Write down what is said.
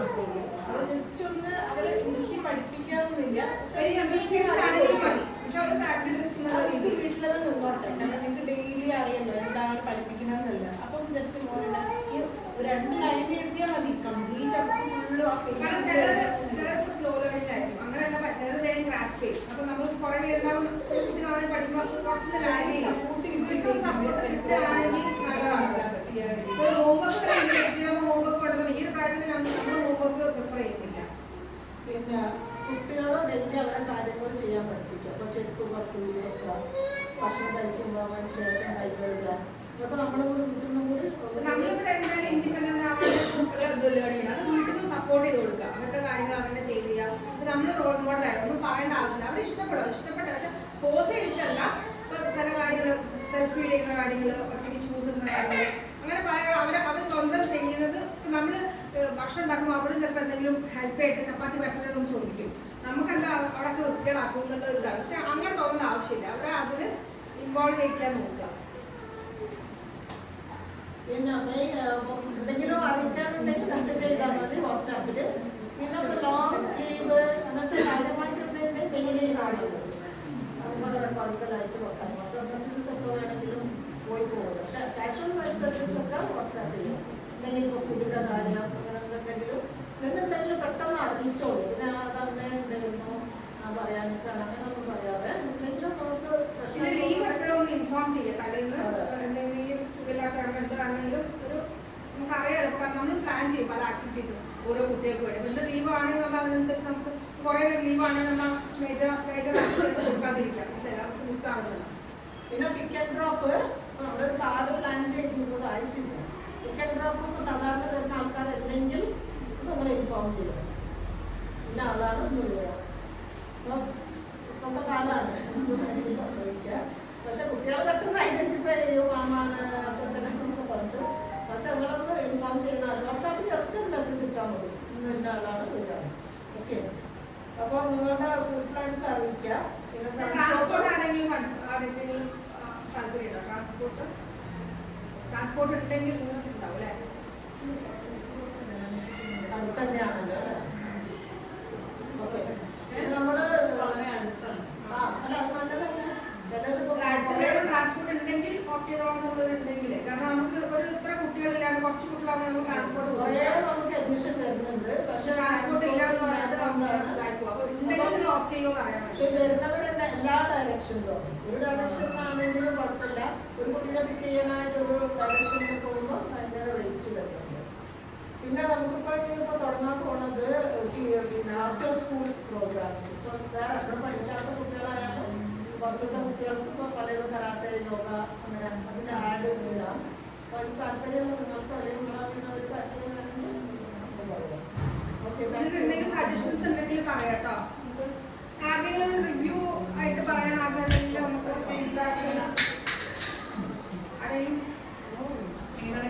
കൊടുക്കുള്ളൂ. അത് ജസ്റ്റ് ഒന്ന് അവരെ എനിക്ക് പഠിപ്പിക്കാനൊന്നുമില്ല. വീട്ടിലത് നിന്നോട്ടെ. കാരണം നിങ്ങൾക്ക് ഡെയിലി അറിയല്ലോ എന്താണ് പഠിപ്പിക്കണമെന്നല്ല. അപ്പം ജസ്റ്റ് മോനെ ഈ 2 ലൈൻ എഴുതിയാൽ മതി. കംപ്ലീറ്റ് ഫുള്ളും ആ ചിലർക്ക് സ്ലോ ലേണിംഗ് ആയിരിക്കും. അങ്ങനെയല്ല, ചിലർ വേഗം ഗ്രാസ്പ് ചെയ്യും. അപ്പൊ നമ്മൾ കുറെ പേരുണ്ടാവും കുട്ടി നമ്മളെ പഠിക്കുമ്പോൾ കുറച്ച് സപ്പോർട്ട് കിട്ടുകയാണെങ്കിൽ നല്ലതാണ്. ഹോംവർക്ക് കൊടുക്കുന്നത് ഈ ഒരു പ്രായത്തിൽ നമ്മൾ ഹോംവർക്ക് പ്രിഫർ ചെയ്യുന്നില്ല. പിന്നെ കുട്ടികളെ ഡെയിലി അവരുടെ കാര്യങ്ങൾ ചെയ്യാൻ പഠിപ്പിക്കുക. അപ്പോൾ ചെരുപ്പ് പുറത്ത് വെക്കുക, ഭക്ഷണം കഴിക്കുമ്പോൾ അതിന് ശേഷം കൈ കഴുകുക, ഇതൊക്കെ നമ്മുടെ കൂടെ കിട്ടുന്ന കൂടി നമ്മളിവിടെ എന്തായാലും ഇൻഡിപെൻഡന്റ് ആവാനുള്ള ലേണിംഗ് അത് വീട്ടിൽ നിന്ന് സപ്പോർട്ട് ചെയ്ത് കൊടുക്കുക. അവരുടെ കാര്യങ്ങൾ അവരുടെ ചെയ്ത് ചെയ്യുക. നമ്മൾ റോൾ മോഡൽ ആയി ഒന്നും പറയേണ്ട ആവശ്യമില്ല. അവർ ഇഷ്ടപ്പെട്ട ഫോഴ്സ് ചെയ്തിട്ടല്ല. ഇപ്പൊ ചില കാര്യങ്ങൾ സെൽഫ് ഫീൽ ചെയ്യുന്ന കാര്യങ്ങൾ, ഒറ്റയ്ക്ക് ഷൂസ് ഇടുന്ന കാര്യങ്ങൾ, അങ്ങനെ പറയാൻ അവർ സ്വന്തം ചെയ്യുന്നത്. നമ്മൾ ഭക്ഷണം ഉണ്ടാക്കുമ്പോൾ അവിടെ ചിലപ്പോൾ എന്തെങ്കിലും ഹെൽപ്പ് ആയിട്ട് ചപ്പാത്തി പറ്റുന്നതെന്ന് ചോദിക്കും. നമുക്കെന്താ അവിടെ വൃത്തികളാക്കും എന്നുള്ള ഇതാണ്. പക്ഷെ അങ്ങനെ തോന്നുന്ന ആവശ്യമില്ല. അവരെ അതിൽ ഇൻവോൾവ് ചെയ്യിക്കാൻ നോക്കുക. പിന്നെ എന്തെങ്കിലും അറിയിക്കാനുണ്ടെങ്കിൽ മെസ്സേജ് ചെയ്താൽ മതി വാട്സാപ്പിൽ. പിന്നെ ലോങ് ലീവ് അങ്ങനത്തെ കാര്യമായിട്ടുണ്ടെങ്കിൽ ഡെയിലി കാണുന്നത് നമ്മുടെ റെക്കോർഡുകളായിട്ട് വെക്കാം. വാട്സാപ്പ് മെസ്സേജസ് ഒക്കെ വേണമെങ്കിലും പോയി പോകും. പക്ഷെ ക്യാഷ് ഓൺ മെസ്സേജസ് ഒക്കെ വാട്സാപ്പിൽ എന്തെങ്കിലും ഇപ്പോൾ ഫുഡിൻ്റെ കാര്യം അങ്ങനെ എന്തെങ്കിലും എന്തുണ്ടെങ്കിലും പെട്ടെന്ന് അറിയിച്ചോളൂ. പിന്നെ അതങ്ങനെ ഉണ്ടായിരുന്നു പറയാനിട്ടാണ് അങ്ങനെ ഒന്നും പറയാതെ എന്തെങ്കിലും നമുക്ക് പ്രശ്നം ലീവ് എപ്പോഴും ഇൻഫോം ചെയ്യുക. തലേന്ന് എന്തെങ്കിലും സുഖമില്ലാത്ത എന്താണെങ്കിലും ഒരു നമുക്ക് അറിയാലോ. കാരണം നമ്മൾ പ്ലാൻ ചെയ്യും പല ആക്ടിവിറ്റീസും ഓരോ കുട്ടികൾക്ക് വേണ്ടി. പിന്നെ ലീവ് ആണെങ്കിൽ നമ്മൾ അതിനനുസരിച്ച് നമുക്ക് കുറേ പേര് ലീവ് ആണെങ്കിൽ നമ്മൾ മേജർ ആക്ടിവിറ്റി കൊടുക്കാതിരിക്കാം. എല്ലാവർക്കും മിസ്സാവുന്നില്ല. പിന്നെ പിക്ക് ആൻഡ് ഡ്രോപ്പ് നമ്മുടെ ഒരു കാർഡ് ലാൻഡ് ചെയ്തിട്ടുള്ളത് ആയിട്ടില്ല. പിക്ക് ആൻഡ് ഡ്രോപ്പ് ഇപ്പോൾ സാധാരണ വരുന്ന ആൾക്കാരല്ലെങ്കിൽ നമ്മൾ ഇൻഫോം ചെയ്യണം. പിന്നെ ആളാണ് ഒന്നുമില്ല. ഇപ്പോഴത്തെ കാലമാണ് സംഭവിക്കുക. പക്ഷെ കുട്ടികൾ പെട്ടെന്ന് ഐഡന്റിഫൈ ചെയ്യും മാമാണ് അച്ഛനൊക്കെ പറഞ്ഞിട്ട്. പക്ഷെ നമ്മളൊന്ന് ഇൻഫോം ചെയ്യുന്ന വാട്സാപ്പിൽ ജസ്റ്റ് ഒരു മെസ്സേജ് ഇട്ടാൽ മതി. ഇന്ന ആളാണ് വരികയാണ്. ഓക്കെ. അപ്പോൾ നിങ്ങളുടെ ഫുഡ് പ്ലാൻസ് അറിയിക്കുക. പിന്നെ ട്രാൻസ്പോർട്ട് ആരെങ്കിലും താല്പര്യമുണ്ടോ? ട്രാൻസ്പോർട്ട് ഉണ്ടെങ്കിൽ നിങ്ങൾക്ക് ഉണ്ടാവും അല്ലേ? അടുത്ത് തന്നെയാണല്ലോ അല്ലേ? ഓക്കെ. നമ്മള് വളരെ അടുത്താണ്. അല്ല അത് നല്ലതല്ല. ട്രാൻസ്പോർട്ട് ഉണ്ടെങ്കിൽ ഓക്കെ ഉണ്ടെങ്കിൽ കാരണം നമുക്ക് ഒരു ഇത്ര കുട്ടികളില്ലാണ്ട് കുറച്ച് കുട്ടികളാണ് നമുക്ക് ട്രാൻസ്പോർട്ട് നമുക്ക് അഡ്മിഷൻ തരുന്നുണ്ട്. പക്ഷെ ട്രാൻസ്പോർട്ട് ഇല്ലാന്ന് പക്ഷെ വരുന്നവരുടെ എല്ലാ ഡയറക്ഷനിലും ഒരു ഡയറക്ഷനിലാണെങ്കിലും കുഴപ്പമില്ല. ഒരു കുട്ടീനെ പിക്ക് ചെയ്യാനായിട്ട് ഒരു ഡയറക്ഷനിൽ പോകുമ്പോൾ ഭയങ്കര റേറ്റ് വരുന്നുണ്ട്. പിന്നെ നമുക്കിപ്പോൾ തുടങ്ങാൻ പോകുന്നത് പിന്നെ ആഫ്റ്റർ സ്കൂൾ പ്രോഗ്രാംസ്. ഇപ്പം വേറെ അവിടെ പഠിക്കാത്ത കുട്ടികളായാലും പുറത്തുള്ള കുട്ടികൾക്ക് ഇപ്പോൾ പലരും കരാട്ടെ, യോഗ അങ്ങനെ അതിൻ്റെ ആഡ് ഇടാം. അപ്പോൾ അതിന് താല്പര്യമുള്ള നിങ്ങൾക്ക് അല്ലെങ്കിൽ നിങ്ങളൊരു താല്പര്യം വേണമെങ്കിൽ പറയാം. ഓക്കെ. സജഷൻസ് ഉണ്ടെങ്കിൽ പറയാട്ടോ. ആർക്കെങ്കിലും